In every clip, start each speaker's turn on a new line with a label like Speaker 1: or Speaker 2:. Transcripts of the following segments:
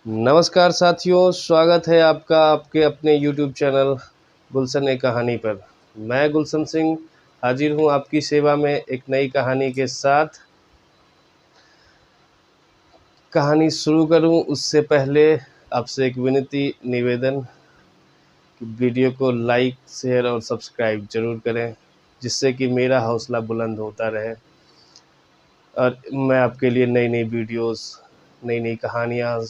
Speaker 1: नमस्कार साथियों, स्वागत है आपका आपके अपने YouTube चैनल गुलशन एक कहानी पर। मैं गुलशन सिंह हाजिर हूँ आपकी सेवा में एक नई कहानी के साथ। कहानी शुरू करूँ उससे पहले आपसे एक विनती निवेदन कि वीडियो को लाइक शेयर और सब्सक्राइब ज़रूर करें, जिससे कि मेरा हौसला बुलंद होता रहे और मैं आपके लिए नई नई वीडियोस नई नई कहानियाँ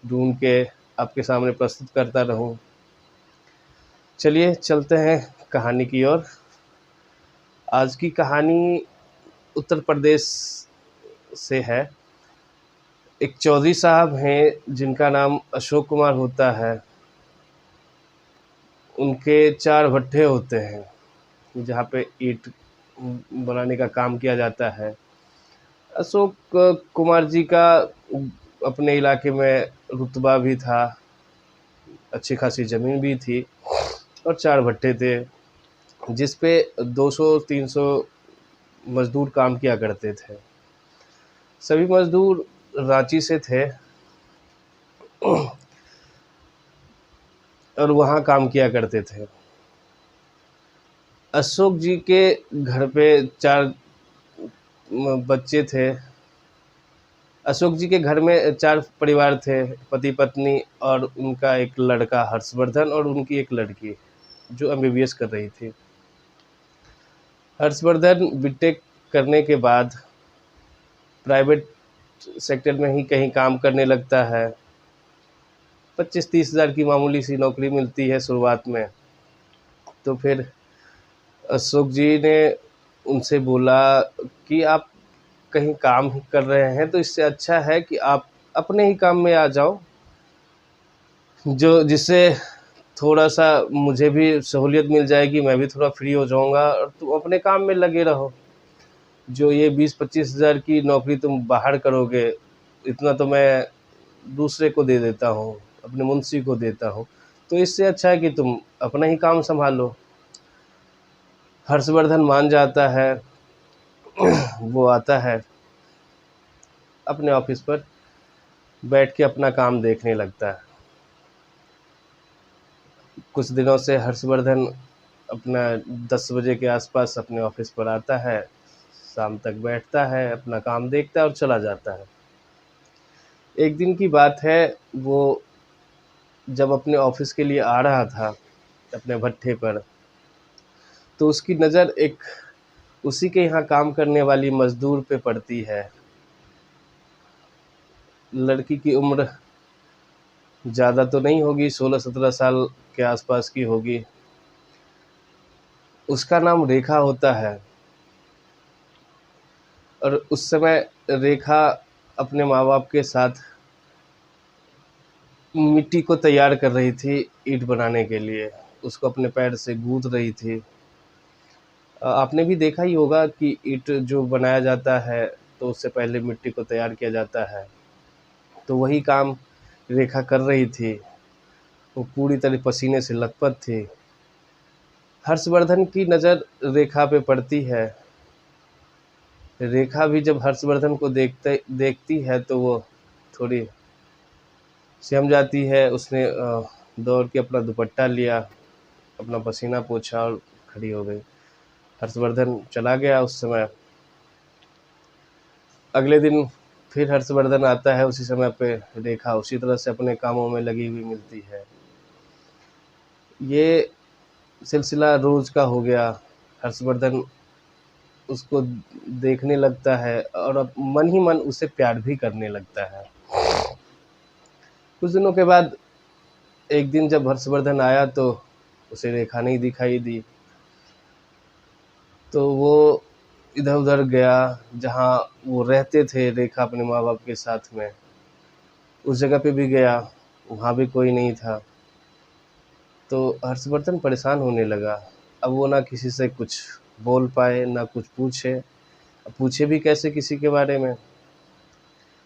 Speaker 1: ढूंढ के आपके सामने प्रस्तुत करता रहूं। चलिए चलते हैं कहानी की ओर। आज की कहानी उत्तर प्रदेश से है। एक चौधरी साहब हैं जिनका नाम अशोक कुमार होता है। उनके 4 भट्ठे होते हैं जहाँ पे ईंट बनाने का काम किया जाता है। अशोक कुमार जी का अपने इलाके में रुतबा भी था, अच्छी खासी ज़मीन भी थी और 4 भट्ठे थे जिस पे 200-300 मज़दूर काम किया करते थे। सभी मज़दूर रांची से थे और वहाँ काम किया करते थे। अशोक जी के घर पे 4 बच्चे थे। अशोक जी के घर में 4 परिवार थे, पति पत्नी और उनका एक लड़का हर्षवर्धन और उनकी एक लड़की जो एमबीबीएस कर रही थी। हर्षवर्धन बीटेक करने के बाद प्राइवेट सेक्टर में ही कहीं काम करने लगता है। 25-30 हज़ार की मामूली सी नौकरी मिलती है शुरुआत में। तो फिर अशोक जी ने उनसे बोला कि आप कहीं काम कर रहे हैं तो इससे अच्छा है कि आप अपने ही काम में आ जाओ, जो जिससे थोड़ा-सा मुझे भी सहूलियत मिल जाएगी, मैं भी थोड़ा फ्री हो जाऊँगा और तुम अपने काम में लगे रहो। जो ये 20-25 हज़ार की नौकरी तुम बाहर करोगे, इतना तो मैं दूसरे को दे देता हूँ, अपने मुंशी को देता हूँ, तो इससे अच्छा है कि तुम अपना ही काम संभालो। हर्षवर्धन मान जाता है। वो आता है अपने ऑफिस पर, बैठ के अपना काम देखने लगता है। कुछ दिनों से हर्षवर्धन अपना 10 बजे के आसपास अपने ऑफिस पर आता है, शाम तक बैठता है, अपना काम देखता है और चला जाता है। एक दिन की बात है, वो जब अपने ऑफिस के लिए आ रहा था अपने भट्ठे पर, तो उसकी नज़र एक उसी के यहाँ काम करने वाली मज़दूर पे पड़ती है। लड़की की उम्र ज़्यादा तो नहीं होगी, 16-17 साल के आसपास की होगी। उसका नाम रेखा होता है और उस समय रेखा अपने माँ-बाप के साथ मिट्टी को तैयार कर रही थी ईंट बनाने के लिए। उसको अपने पैर से गूँथ रही थी। आपने भी देखा ही होगा कि ईंट जो बनाया जाता है तो उससे पहले मिट्टी को तैयार किया जाता है। तो वही काम रेखा कर रही थी। वो पूरी तरह पसीने से लथपथ थी। हर्षवर्धन की नज़र रेखा पे पड़ती है। रेखा भी जब हर्षवर्धन को देखती है तो वो थोड़ी सहम जाती है। उसने दौड़ के अपना दुपट्टा लिया, अपना पसीना पोंछा और खड़ी हो गई। हर्षवर्धन चला गया उस समय। अगले दिन फिर हर्षवर्धन आता है, उसी समय पे रेखा उसी तरह से अपने कामों में लगी हुई मिलती है। ये सिलसिला रोज़ का हो गया। हर्षवर्धन उसको देखने लगता है और अब मन ही मन उसे प्यार भी करने लगता है। कुछ दिनों के बाद एक दिन जब हर्षवर्धन आया तो उसे रेखा नहीं दिखाई दी। तो वो इधर-उधर गया जहाँ वो रहते थे रेखा अपने माँ-बाप के साथ में। उस जगह पे भी गया, वहाँ भी कोई नहीं था। तो हर्षवर्धन परेशान होने लगा। अब वो ना किसी से कुछ बोल पाए, ना कुछ पूछे। अब पूछे भी कैसे किसी के बारे में?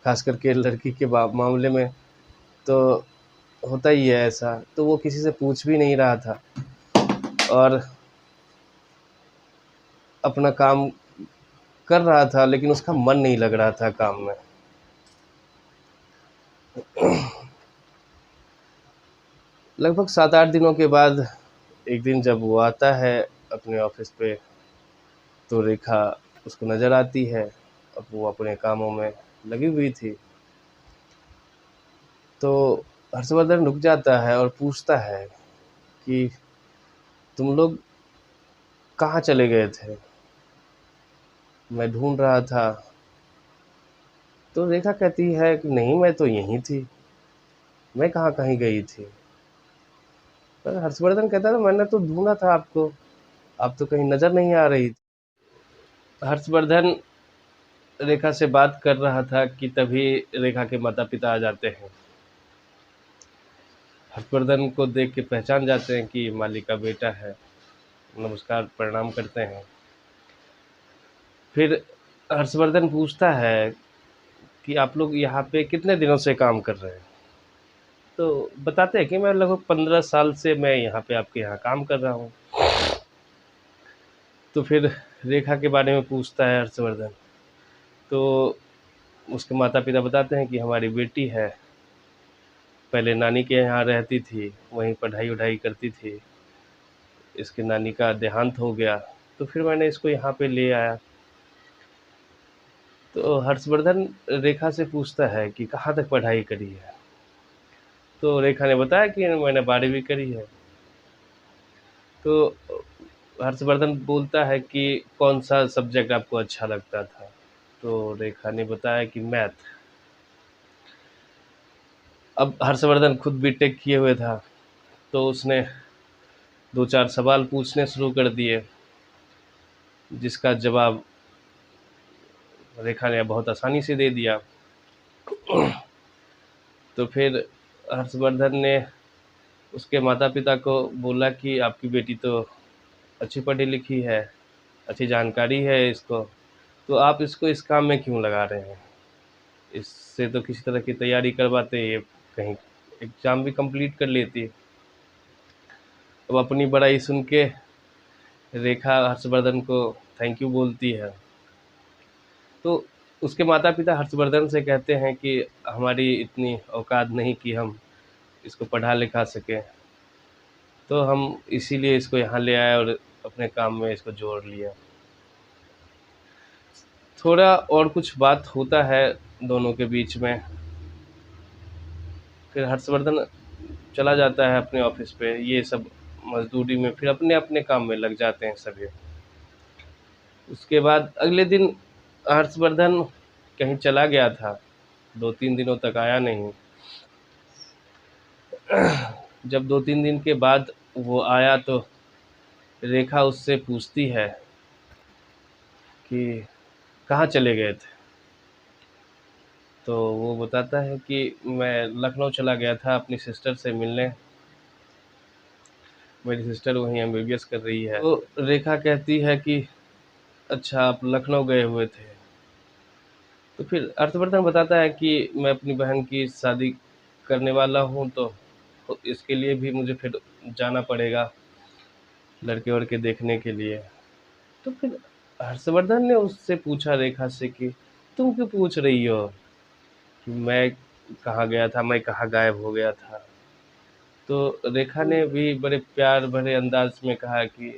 Speaker 1: ख़ास करके लड़की के मामले में तो होता ही है ऐसा। तो वो किसी से पूछ भी नहीं रहा था और अपना काम कर रहा था, लेकिन उसका मन नहीं लग रहा था काम में। लगभग 7-8 दिनों के बाद एक दिन जब वो आता है अपने ऑफिस पे, तो रेखा उसको नज़र आती है। अब वो अपने कामों में लगी हुई थी, तो हर्षवर्धन रुक जाता है और पूछता है कि तुम लोग कहाँ चले गए थे? मैं ढूंढ रहा था। तो रेखा कहती है कि नहीं, मैं तो यहीं थी, मैं कहाँ कहीं गई थी। पर हर्षवर्धन कहता है मैंने तो ढूंढा था आपको, आप तो कहीं नज़र नहीं आ रही थी। हर्षवर्धन रेखा से बात कर रहा था कि तभी रेखा के माता पिता आ जाते हैं। हर्षवर्धन को देख के पहचान जाते हैं कि माली का बेटा है, नमस्कार प्रणाम करते हैं। फिर हर्षवर्धन पूछता है कि आप लोग यहाँ पे कितने दिनों से काम कर रहे हैं? तो बताते हैं कि मैं लगभग 15 साल से मैं यहाँ पे आपके यहाँ काम कर रहा हूँ। तो फिर रेखा के बारे में पूछता है हर्षवर्धन, तो उसके माता पिता बताते हैं कि हमारी बेटी है, पहले नानी के यहाँ रहती थी, वहीं पढ़ाई वढ़ाई करती थी, इसकी नानी का देहांत हो गया, तो फिर मैंने इसको यहाँ पे ले आया। तो हर्षवर्धन रेखा से पूछता है कि कहाँ तक पढ़ाई करी है? तो रेखा ने बताया कि मैंने 12वीं करी है। तो हर्षवर्धन बोलता है कि कौन सा सब्जेक्ट आपको अच्छा लगता था? तो रेखा ने बताया कि मैथ। अब हर्षवर्धन खुद बीटेक किए हुए था, तो उसने 2-4 सवाल पूछने शुरू कर दिए, जिसका जवाब रेखा ने बहुत आसानी से दे दिया। तो फिर हर्षवर्धन ने उसके माता पिता को बोला कि आपकी बेटी तो अच्छी पढ़ी लिखी है, अच्छी जानकारी है इसको, तो आप इसको इस काम में क्यों लगा रहे हैं? इससे तो किसी तरह की तैयारी करवाते, ये कहीं एग्ज़ाम भी कंप्लीट कर लेती। अब अपनी बड़ाई सुन के रेखा हर्षवर्धन को थैंक यू बोलती है। तो उसके माता पिता हर्षवर्धन से कहते हैं कि हमारी इतनी औकात नहीं कि हम इसको पढ़ा लिखा सकें, तो हम इसीलिए इसको यहाँ ले आए और अपने काम में इसको जोड़ लिया। थोड़ा और कुछ बात होता है दोनों के बीच में। फिर हर्षवर्धन चला जाता है अपने ऑफिस पे, ये सब मजदूरी में फिर अपने अपने काम में लग जाते हैं सभी। उसके बाद अगले दिन हर्षवर्धन कहीं चला गया था, 2-3 दिनों तक आया नहीं। जब 2-3 दिन के बाद वो आया, तो रेखा उससे पूछती है कि कहाँ चले गए थे? तो वो बताता है कि मैं लखनऊ चला गया था अपनी सिस्टर से मिलने, मेरी सिस्टर वहीं एमबीबीएस कर रही है। तो रेखा कहती है कि अच्छा, आप लखनऊ गए हुए थे। तो फिर हर्षवर्धन बताता है कि मैं अपनी बहन की शादी करने वाला हूँ, तो इसके लिए भी मुझे फिर जाना पड़ेगा लड़के वड़के देखने के लिए। तो फिर हर्षवर्धन ने उससे पूछा रेखा से कि तुम क्यों पूछ रही हो कि मैं कहाँ गया था, मैं कहाँ गायब हो गया था? तो रेखा ने भी बड़े प्यार भरे अंदाज में कहा कि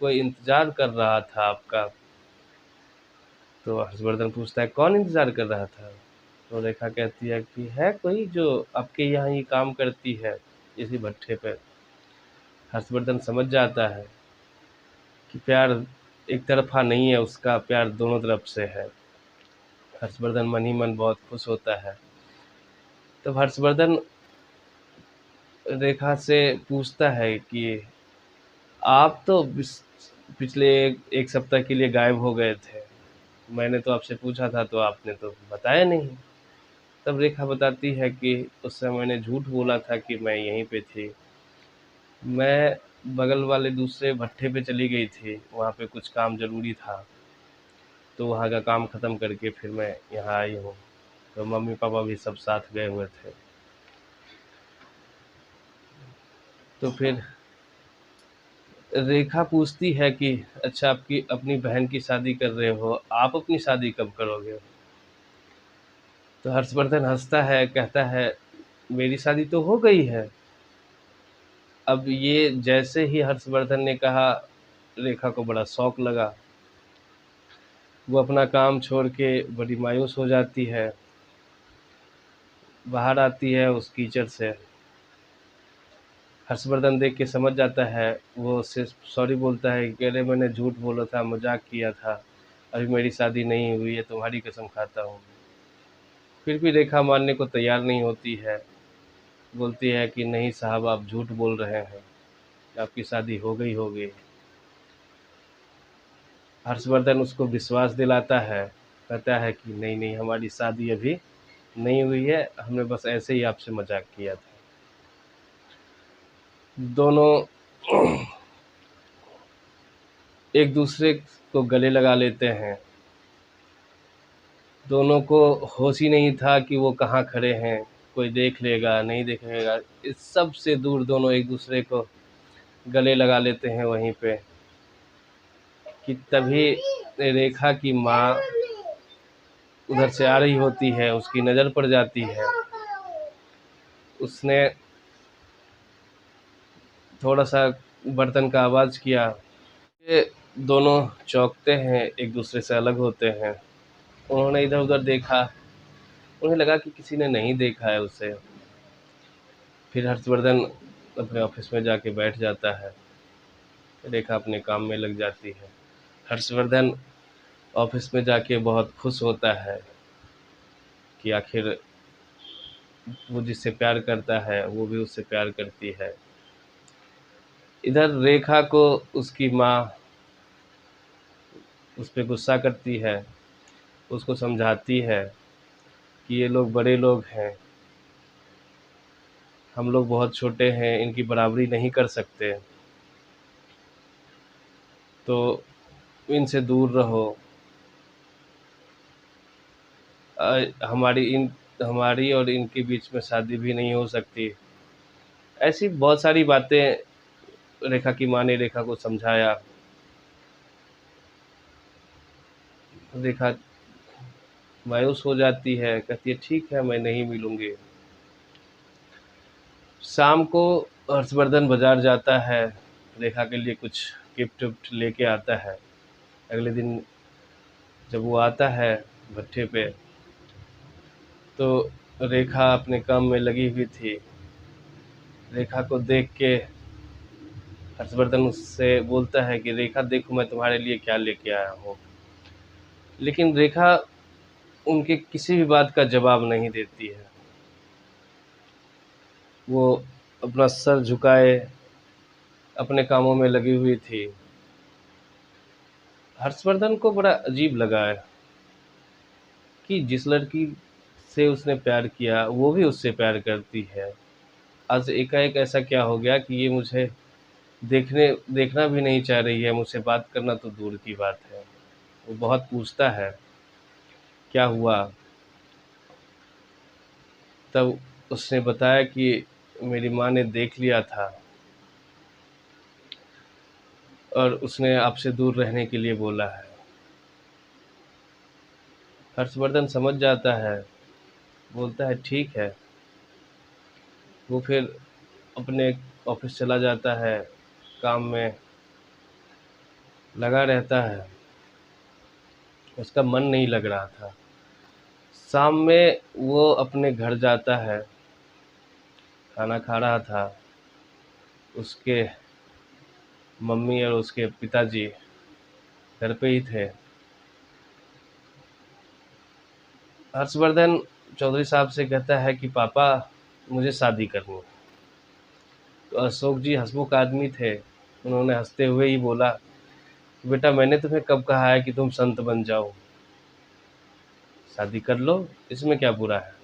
Speaker 1: कोई इंतज़ार कर रहा था आपका। तो हर्षवर्धन पूछता है कौन इंतज़ार कर रहा था? तो रेखा कहती है कि है कोई जो आपके यहाँ ही काम करती है, इसी भट्ठे पे। हर्षवर्धन समझ जाता है कि प्यार एक तरफ़ा नहीं है, उसका प्यार दोनों तरफ से है। हर्षवर्धन मन ही मन बहुत खुश होता है। तब हर्षवर्धन रेखा से पूछता है कि आप तो पिछले एक सप्ताह के लिए गायब हो गए थे, मैंने तो आपसे पूछा था तो आपने तो बताया नहीं। तब रेखा बताती है कि उस समय मैंने झूठ बोला था कि मैं यहीं पे थी, मैं बगल वाले दूसरे भट्ठे पे चली गई थी, वहाँ पे कुछ काम ज़रूरी था, तो वहाँ का काम ख़त्म करके फिर मैं यहाँ आई हूँ। तो मम्मी पापा भी सब साथ गए हुए थे। तो फिर रेखा पूछती है कि अच्छा, आपकी अपनी बहन की शादी कर रहे हो, आप अपनी शादी कब करोगे? तो हर्षवर्धन हंसता है, कहता है मेरी शादी तो हो गई है। अब ये जैसे ही हर्षवर्धन ने कहा, रेखा को बड़ा शौक लगा। वो अपना काम छोड़ के बड़ी मायूस हो जाती है, बाहर आती है उस कीचड़ से। हर्षवर्धन देख के समझ जाता है, वो उससे सॉरी बोलता है कि अरे मैंने झूठ बोला था, मजाक किया था, अभी मेरी शादी नहीं हुई है, तुम्हारी कसम खाता हूँ। फिर भी रेखा मानने को तैयार नहीं होती है, बोलती है कि नहीं साहब, आप झूठ बोल रहे हैं, आपकी शादी हो गई होगी। हर्षवर्धन उसको विश्वास दिलाता है, कहता है कि नहीं नहीं, हमारी शादी अभी नहीं हुई है, हमने बस ऐसे ही आपसे मजाक किया था। दोनों एक दूसरे को गले लगा लेते हैं। दोनों को होश ही नहीं था कि वो कहाँ खड़े हैं, कोई देख लेगा नहीं देखेगा, इस सब से दूर दोनों एक दूसरे को गले लगा लेते हैं वहीं पे। कि तभी रेखा की माँ उधर से आ रही होती है, उसकी नज़र पड़ जाती है। उसने थोड़ा सा बर्तन का आवाज़ किया। ये दोनों चौंकते हैं, एक दूसरे से अलग होते हैं। उन्होंने इधर उधर देखा, उन्हें लगा कि किसी ने नहीं देखा है उसे। फिर हर्षवर्धन अपने ऑफिस में जाके बैठ जाता है, रेखा अपने काम में लग जाती है। हर्षवर्धन ऑफिस में जाके बहुत खुश होता है कि आखिर वो जिससे प्यार करता है वो भी उससे प्यार करती है। इधर रेखा को उसकी माँ उस पर गुस्सा करती है, उसको समझाती है कि ये लोग बड़े लोग हैं, हम लोग बहुत छोटे हैं, इनकी बराबरी नहीं कर सकते, तो इनसे दूर रहो। हमारी और इनके बीच में शादी भी नहीं हो सकती। ऐसी बहुत सारी बातें रेखा की माँ ने रेखा को समझाया। रेखा मायूस हो जाती है, कहती है ठीक है, मैं नहीं मिलूंगी। शाम को हर्षवर्धन बाजार जाता है, रेखा के लिए कुछ गिफ्ट विफ्ट लेके आता है। अगले दिन जब वो आता है भट्ठे पे, तो रेखा अपने काम में लगी हुई थी। रेखा को देख के हर्षवर्धन उससे बोलता है कि रेखा देखो, मैं तुम्हारे लिए क्या लेके आया हूँ। लेकिन रेखा उनके किसी भी बात का जवाब नहीं देती है। वो अपना सर झुकाए अपने कामों में लगी हुई थी। हर्षवर्धन को बड़ा अजीब लगा है कि जिस लड़की से उसने प्यार किया वो भी उससे प्यार करती है। आज एकाएक ऐसा क्या हो गया कि ये मुझे देखना भी नहीं चाह रही है, मुझसे बात करना तो दूर की बात है। वो बहुत पूछता है क्या हुआ। तब उसने बताया कि मेरी माँ ने देख लिया था और उसने आपसे दूर रहने के लिए बोला है। हर्षवर्धन समझ जाता है, बोलता है ठीक है। वो फिर अपने ऑफिस चला जाता है, काम में लगा रहता है। उसका मन नहीं लग रहा था। शाम में वो अपने घर जाता है, खाना खा रहा था। उसके मम्मी और उसके पिताजी घर पे ही थे। हर्षवर्धन चौधरी साहब से कहता है कि पापा, मुझे शादी करनी है। तो अशोक जी हंसमुख आदमी थे, उन्होंने हंसते हुए ही बोला, बेटा मैंने तुम्हें कब कहा है कि तुम संत बन जाओ, शादी कर लो, इसमें क्या बुरा है।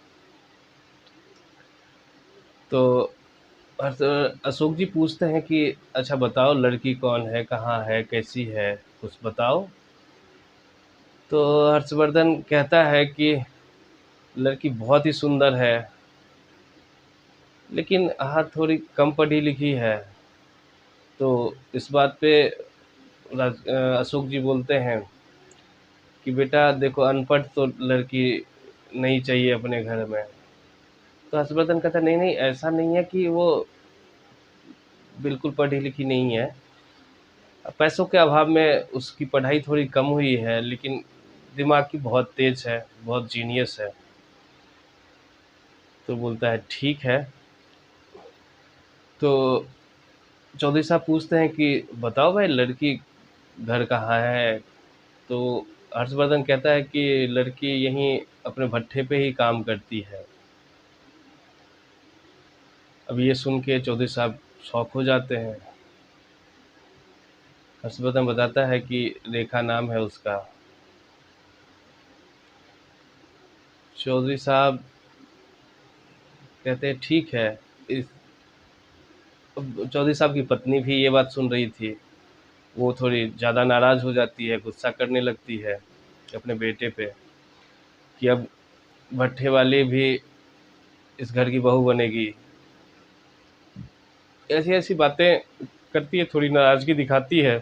Speaker 1: तो अशोक जी पूछते हैं कि अच्छा बताओ, लड़की कौन है, कहाँ है, कैसी है, कुछ बताओ। तो हर्षवर्धन कहता है कि लड़की बहुत ही सुंदर है, लेकिन हाँ थोड़ी कम पढ़ी लिखी है। तो इस बात पे अशोक जी बोलते हैं कि बेटा देखो, अनपढ़ तो लड़की नहीं चाहिए अपने घर में। तो हर्षवर्धन कहता है नहीं नहीं, ऐसा नहीं है कि वो बिल्कुल पढ़ी लिखी नहीं है, पैसों के अभाव में उसकी पढ़ाई थोड़ी कम हुई है, लेकिन दिमाग की बहुत तेज है, बहुत जीनियस है। तो बोलता है ठीक है। तो चौधरी साहब पूछते हैं कि बताओ भाई, लड़की घर कहाँ है? तो हर्षवर्धन कहता है कि लड़की यहीं अपने भट्ठे पे ही काम करती है। अब ये सुन के चौधरी साहब शौक हो जाते हैं। हर्षवर्धन बताता है कि रेखा नाम है उसका। चौधरी साहब कहते हैं ठीक है। इस अब चौधरी साहब की पत्नी भी ये बात सुन रही थी। वो थोड़ी ज़्यादा नाराज़ हो जाती है, गुस्सा करने लगती है अपने बेटे पे कि अब भट्ठे वाली भी इस घर की बहू बनेगी। ऐसी ऐसी बातें करती है, थोड़ी नाराज़गी दिखाती है।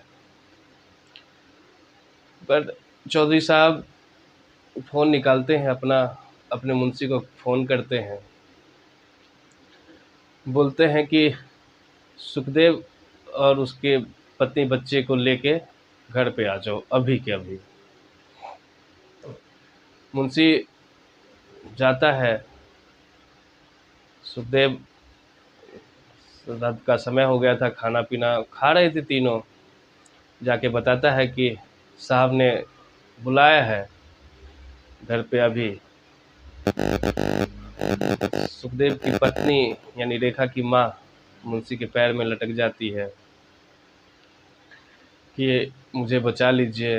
Speaker 1: पर चौधरी साहब फ़ोन निकालते हैं अपना, अपने मुंशी को फ़ोन करते हैं, बोलते हैं कि सुखदेव और उसके पत्नी बच्चे को लेके घर पे आ जाओ अभी के अभी। मुंशी जाता है। सुखदेव, रात का समय हो गया था, खाना पीना खा रहे थे तीनों। जाके बताता है कि साहब ने बुलाया है घर पे अभी। सुखदेव की पत्नी यानी रेखा की माँ मुंशी के पैर में लटक जाती है कि मुझे बचा लीजिए,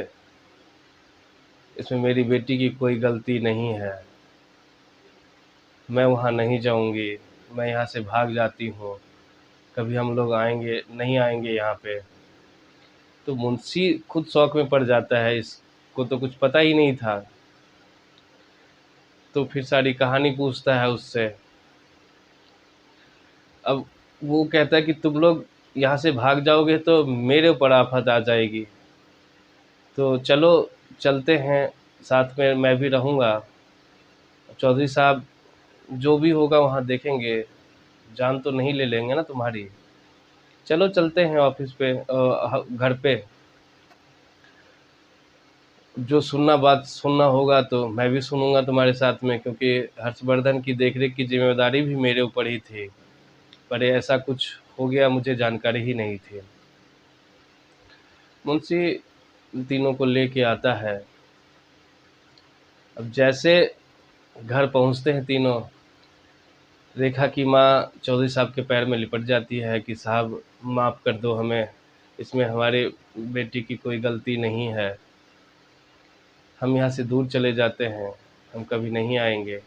Speaker 1: इसमें मेरी बेटी की कोई गलती नहीं है, मैं वहाँ नहीं जाऊँगी, मैं यहाँ से भाग जाती हूँ, कभी हम लोग आएंगे नहीं आएंगे यहाँ पे। तो मुंशी खुद शौक में पड़ जाता है, इसको तो कुछ पता ही नहीं था। तो फिर सारी कहानी पूछता है उससे। अब वो कहता है कि तुम लोग यहाँ से भाग जाओगे तो मेरे ऊपर आफत आ जाएगी, तो चलो चलते हैं, साथ में मैं भी रहूँगा। चौधरी साहब जो भी होगा वहाँ देखेंगे, जान तो नहीं ले लेंगे ना तुम्हारी, चलो चलते हैं ऑफिस पे, घर पे। जो बात सुनना होगा तो मैं भी सुनूंगा तुम्हारे साथ में, क्योंकि हर्षवर्धन की देखरेख की जिम्मेदारी भी मेरे ऊपर ही थी, पर ऐसा कुछ हो गया, मुझे जानकारी ही नहीं थी। मुंशी तीनों को लेके आता है। अब जैसे घर पहुंचते हैं तीनों, रेखा की माँ चौधरी साहब के पैर में लिपट जाती है कि साहब माफ़ कर दो हमें, इसमें हमारे बेटी की कोई गलती नहीं है, हम यहाँ से दूर चले जाते हैं, हम कभी नहीं आएंगे,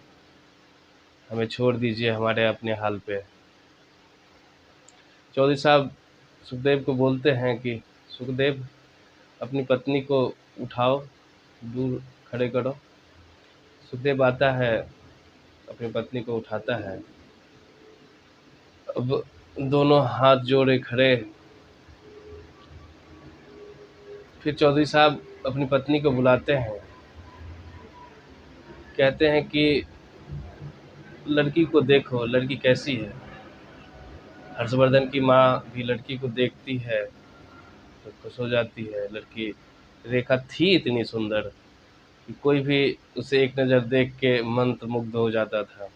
Speaker 1: हमें छोड़ दीजिए हमारे अपने हाल पे। चौधरी साहब सुखदेव को बोलते हैं कि सुखदेव, अपनी पत्नी को उठाओ, दूर खड़े करो। सुखदेव आता है, अपनी पत्नी को उठाता है। अब दोनों हाथ जोड़े खड़े। फिर चौधरी साहब अपनी पत्नी को बुलाते हैं, कहते हैं कि लड़की को देखो, लड़की कैसी है। हर्षवर्धन की माँ भी लड़की को देखती है तो खुश हो जाती है। लड़की रेखा थी इतनी सुंदर कि कोई भी उसे एक नज़र देख के मंत्रमुग्ध हो जाता था।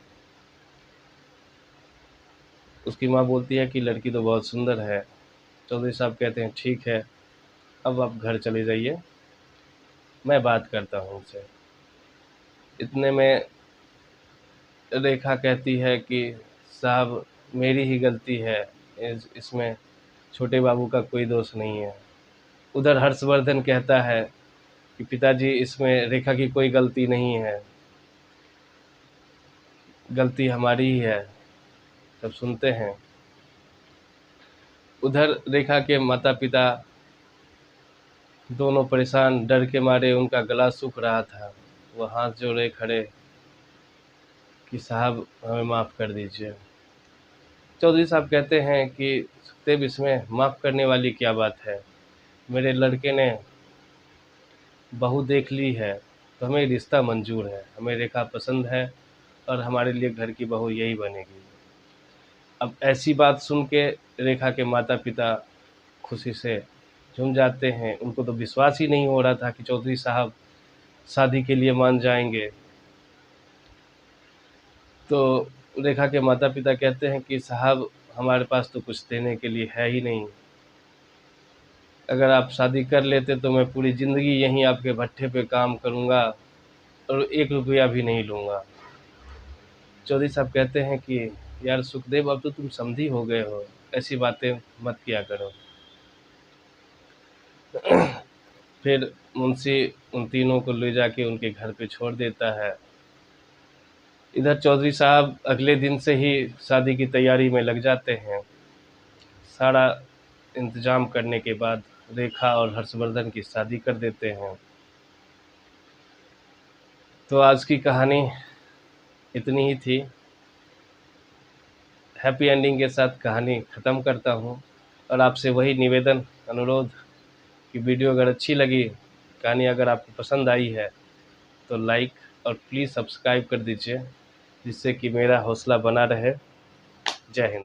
Speaker 1: उसकी माँ बोलती है कि लड़की तो बहुत सुंदर है। चौधरी साहब कहते हैं ठीक है, अब आप घर चले जाइए, मैं बात करता हूँ उनसे। इतने में रेखा कहती है कि साहब मेरी ही गलती है, इसमें छोटे बाबू का कोई दोष नहीं है। उधर हर्षवर्धन कहता है कि पिताजी, इसमें रेखा की कोई गलती नहीं है, गलती हमारी ही है। सब सुनते हैं। उधर रेखा के माता पिता दोनों परेशान, डर के मारे उनका गला सूख रहा था। वो हाथ जोड़े खड़े कि साहब हमें माफ़ कर दीजिए। चौधरी साहब कहते हैं कि सुखदेव, इसमें माफ़ करने वाली क्या बात है, मेरे लड़के ने बहू देख ली है, तो हमें रिश्ता मंजूर है, हमें रेखा पसंद है और हमारे लिए घर की बहू यही बनेगी। अब ऐसी बात सुन के रेखा के माता पिता खुशी से झूम जाते हैं। उनको तो विश्वास ही नहीं हो रहा था कि चौधरी साहब शादी के लिए मान जाएंगे। तो रेखा के माता पिता कहते हैं कि साहब हमारे पास तो कुछ देने के लिए है ही नहीं, अगर आप शादी कर लेते तो मैं पूरी ज़िंदगी यहीं आपके भट्ठे पे काम करूँगा और 1 रुपया भी नहीं लूँगा। चौधरी साहब कहते हैं कि यार सुखदेव, अब तो तुम समधी हो गए हो, ऐसी बातें मत किया करो। फिर मुंशी उन तीनों को ले जाके उनके घर पे छोड़ देता है। इधर चौधरी साहब अगले दिन से ही शादी की तैयारी में लग जाते हैं। सारा इंतज़ाम करने के बाद रेखा और हर्षवर्धन की शादी कर देते हैं। तो आज की कहानी इतनी ही थी। हैप्पी एंडिंग के साथ कहानी ख़त्म करता हूँ और आपसे वही निवेदन, अनुरोध कि वीडियो अगर अच्छी लगी, कहानी अगर आपको पसंद आई है तो लाइक और प्लीज़ सब्सक्राइब कर दीजिए, जिससे कि मेरा हौसला बना रहे। जय हिंद।